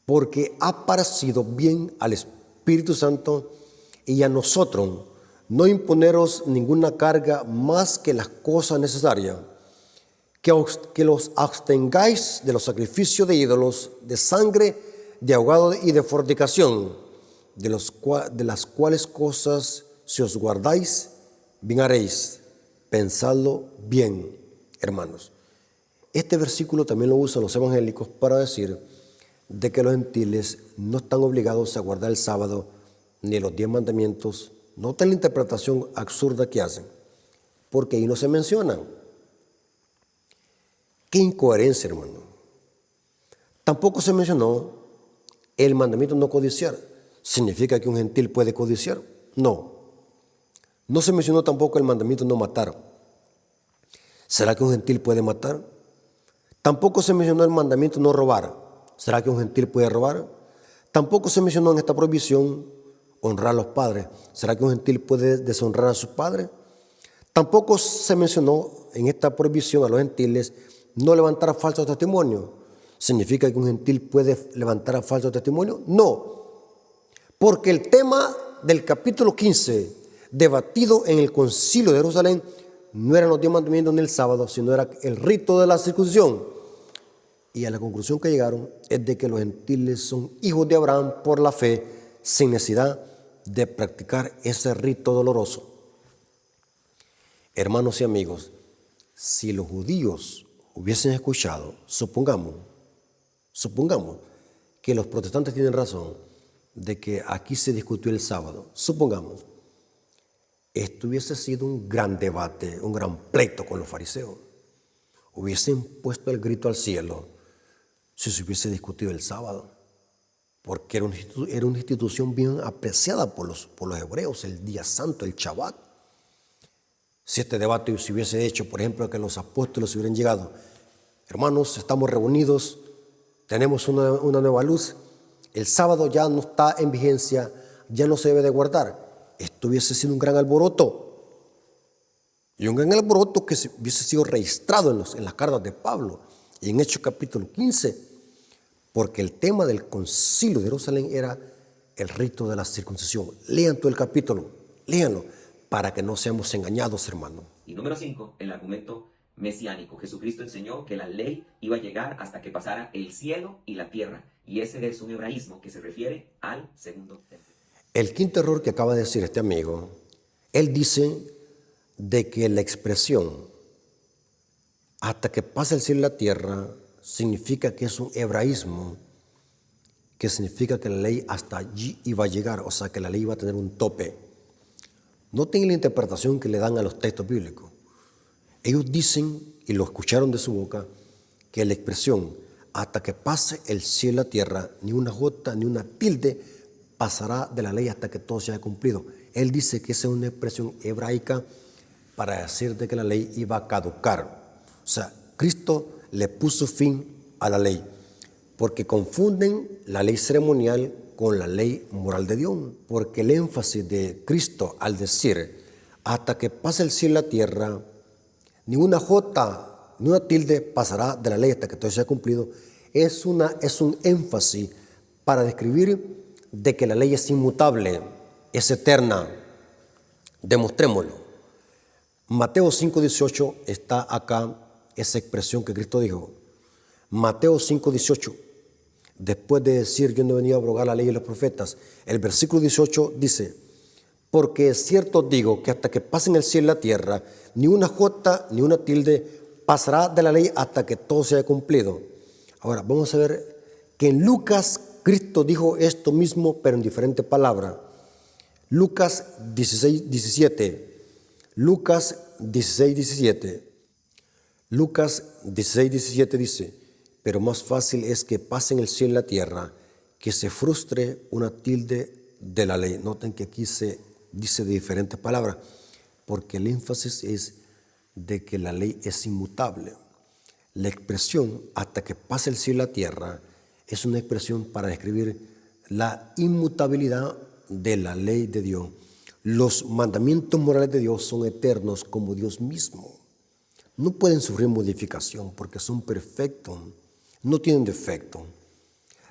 Porque ha parecido bien al Espíritu Santo y a nosotros no imponeros ninguna carga más que las cosas necesarias, que los abstengáis de los sacrificios de ídolos, de sangre, de ahogado y de fornicación, de las cuales cosas, si os guardáis, bien haréis. Pensadlo bien, hermanos. Este versículo también lo usan los evangélicos para decir de que los gentiles no están obligados a guardar el sábado ni los 10 mandamientos. Noten la interpretación absurda que hacen, porque ahí no se mencionan. ¡Qué incoherencia, hermano! Tampoco se mencionó el mandamiento no codiciar. ¿Significa que un gentil puede codiciar? No. No se mencionó tampoco el mandamiento no matar. ¿Será que un gentil puede matar? Tampoco se mencionó el mandamiento no robar. ¿Será que un gentil puede robar? Tampoco se mencionó en esta prohibición honrar a los padres. ¿Será que un gentil puede deshonrar a sus padres? Tampoco se mencionó en esta prohibición a los gentiles no levantar falsos testimonios. ¿Significa que un gentil puede levantar falsos testimonios? No, porque el tema del capítulo 15, debatido en el Concilio de Jerusalén, no eran los 10 mandamientos ni el sábado, sino era el rito de la circuncisión. Y a la conclusión que llegaron es de que los gentiles son hijos de Abraham por la fe, sin necesidad de practicar ese rito doloroso. Hermanos y amigos, si los judíos hubiesen escuchado, supongamos que los protestantes tienen razón de que aquí se discutió el sábado, supongamos, esto hubiese sido un gran debate, un gran pleito con los fariseos. Hubiesen puesto el grito al cielo si se hubiese discutido el sábado, porque era una institución bien apreciada por los hebreos, el día santo, el Shabbat. Si este debate se hubiese hecho, por ejemplo, que los apóstoles hubieran llegado: hermanos, estamos reunidos, tenemos una nueva luz, el sábado ya no está en vigencia, ya no se debe de guardar. Esto hubiese sido un gran alboroto, y un gran alboroto que hubiese sido registrado en las cartas de Pablo y en Hechos capítulo 15, porque el tema del Concilio de Jerusalén era el rito de la circuncisión. Lean todo el capítulo, léanlo, para que no seamos engañados, hermano. Y número 5, el argumento mesiánico. Jesucristo enseñó que la ley iba a llegar hasta que pasara el cielo y la tierra, y ese es un hebraísmo que se refiere al segundo templo. El quinto error que acaba de decir este amigo, él dice de que la expresión hasta que pase el cielo y la tierra significa que es un hebraísmo, que significa que la ley hasta allí iba a llegar, o sea que la ley iba a tener un tope. Noten la interpretación que le dan a los textos bíblicos. Ellos dicen, y lo escucharon de su boca, que la expresión hasta que pase el cielo y la tierra, ni una jota ni una tilde pasará de la ley hasta que todo se haya cumplido. Él dice que esa es una expresión hebraica para decir de que la ley iba a caducar. O sea, Cristo le puso fin a la ley, porque confunden la ley ceremonial con la ley moral de Dios, porque el énfasis de Cristo al decir hasta que pase el cielo y la tierra, ni una jota ni una tilde pasará de la ley hasta que todo sea cumplido, es un énfasis para describir de que la ley es inmutable, es eterna. Demostrémoslo. Mateo 5:18 está acá esa expresión que Cristo dijo. Mateo 5:18, después de decir yo no he venido a abrogar la ley y los profetas, el versículo 18 dice, porque es cierto digo que hasta que pasen el cielo y la tierra, ni una jota ni una tilde pasará de la ley hasta que todo sea cumplido. Ahora vamos a ver que en Lucas Cristo dijo esto mismo, pero en diferentes palabras. Lucas 16:17. Lucas 16:17. Lucas 16:17 dice, pero más fácil es que pasen el cielo y la tierra, que se frustre una tilde de la ley. Noten que aquí se dice de diferentes palabras, porque el énfasis es de que la ley es inmutable. La expresión hasta que pase el cielo y la tierra es una expresión para describir la inmutabilidad de la ley de Dios. Los mandamientos morales de Dios son eternos como Dios mismo. No pueden sufrir modificación porque son perfectos, no tienen defecto.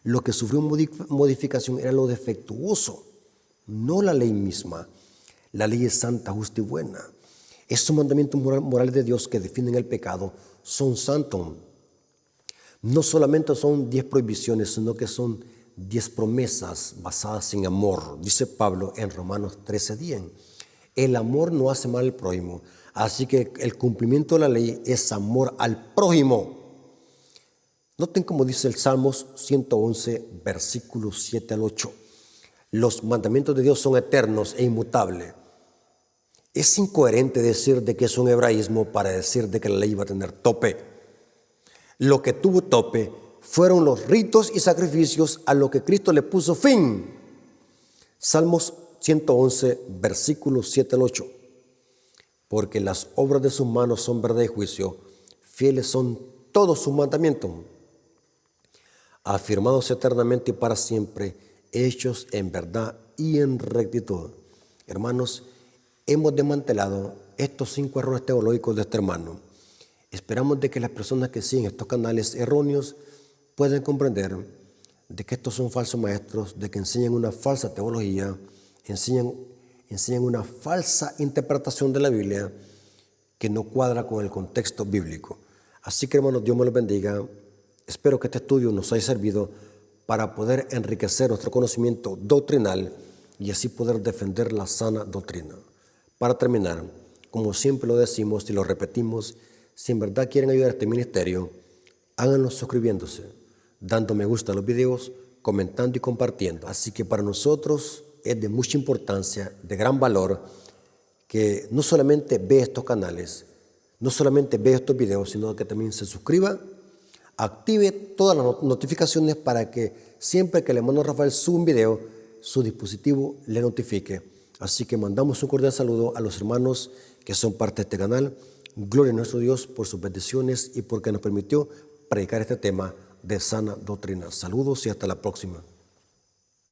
Lo que sufrió modificación era lo defectuoso, no la ley misma. La ley es santa, justa y buena. Esos mandamientos morales de Dios que definen el pecado son santos. No solamente son 10 prohibiciones, sino que son 10 promesas basadas en amor. Dice Pablo en Romanos 13:10. El amor no hace mal al prójimo. Así que el cumplimiento de la ley es amor al prójimo. Noten cómo dice el Salmos 111, versículos 7 al 8. Los mandamientos de Dios son eternos e inmutables. Es incoherente decir de que es un hebraísmo para decir de que la ley iba a tener tope. Lo que tuvo tope fueron los ritos y sacrificios a lo que Cristo le puso fin. Salmos 111, versículos 7 al 8. Porque las obras de sus manos son verdad y juicio, fieles son todos sus mandamientos, afirmados eternamente y para siempre, hechos en verdad y en rectitud. Hermanos, hemos desmantelado estos 5 errores teológicos de este hermano. Esperamos de que las personas que siguen estos canales erróneos puedan comprender de que estos son falsos maestros, de que enseñan una falsa teología, enseñan una falsa interpretación de la Biblia que no cuadra con el contexto bíblico. Así que, hermanos, Dios me los bendiga. Espero que este estudio nos haya servido para poder enriquecer nuestro conocimiento doctrinal y así poder defender la sana doctrina. Para terminar, como siempre lo decimos y lo repetimos, si en verdad quieren ayudar a este ministerio, háganlo suscribiéndose, dando me gusta a los videos, comentando y compartiendo. Así que para nosotros es de mucha importancia, de gran valor, que no solamente vea estos canales, no solamente vea estos videos, sino que también se suscriba, active todas las notificaciones para que siempre que el hermano Rafael suba un video, su dispositivo le notifique. Así que mandamos un cordial saludo a los hermanos que son parte de este canal. Gloria a nuestro Dios por sus bendiciones y porque nos permitió predicar este tema de sana doctrina. Saludos y hasta la próxima.